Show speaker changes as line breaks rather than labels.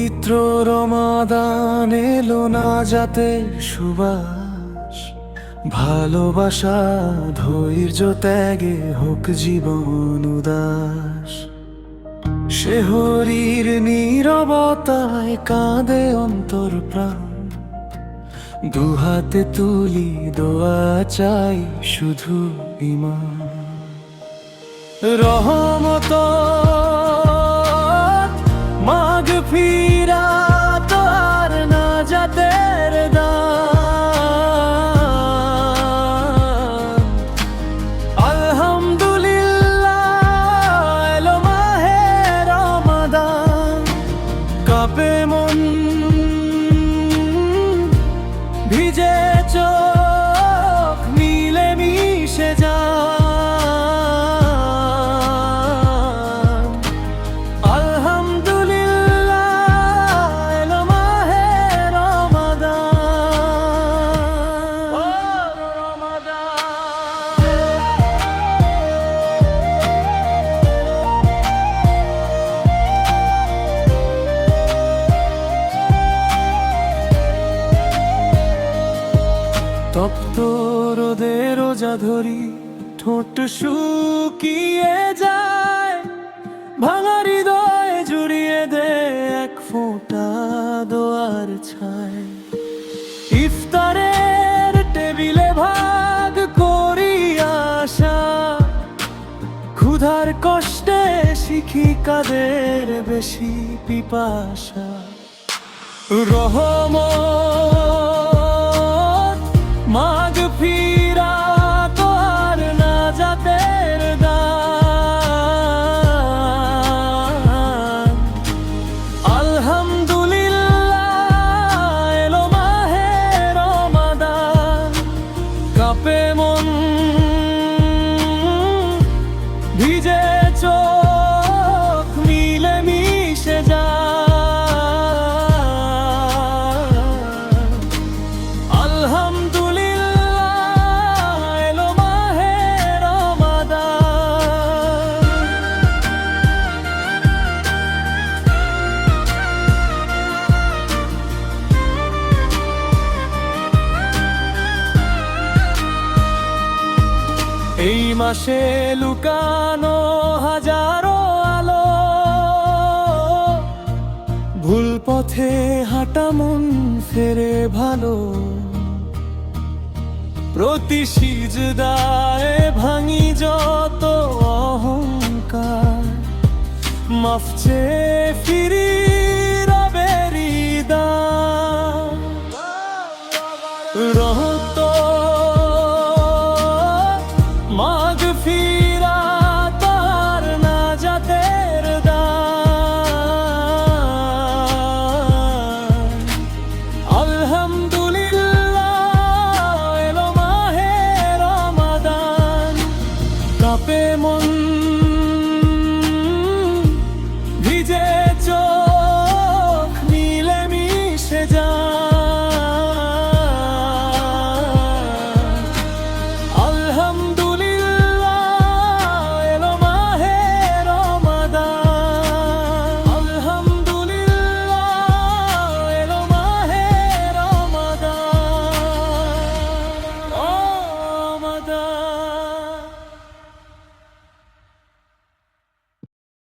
পবিত্র রমাদান এলো না যাতে সুবাস, ভালোবাসা ধৈর্য ত্যাগে হোক জীবন উদাস। শেহরির নীরবতায় কাঁদে অন্তর প্রাণ, দুহাতে তুলি দোয়া চাই শুধু ঈমান। রহমত মাগফিরাত আর নাজাতের দান। আলহামদুলিল্লাহ এলো মাহে রমাদান, কাঁপে মন ভিজে চোখ মিলে মিশে যায়। তপ্ত রোদে রোজা ধরি, ঠোঁট শুকিয়ে যায়, ভাঙা হৃদয় জুড়িয়ে দে এক ফোঁটা দোয়ার ছায়। ইফতারের টেবিলে ভাগ করি আশা, ক্ষুধার কষ্টে শিখি কাদের বেশি পিপাসা। রহমত মাগফিরাত আর নাজাতের দান। আলহামদুলিল্লাহ এলো মাহে রমাদান, কাঁপে মন ভিজে চোখ মিলে মিশে যায়। এই মাসে লুকানো হাজারো আলো, ভুল পথে হাঁটা মন ফেরে ভালো। প্রতি সিজদায় ভাঙি যত অহংকার, মাফ চেয়ে ফিরি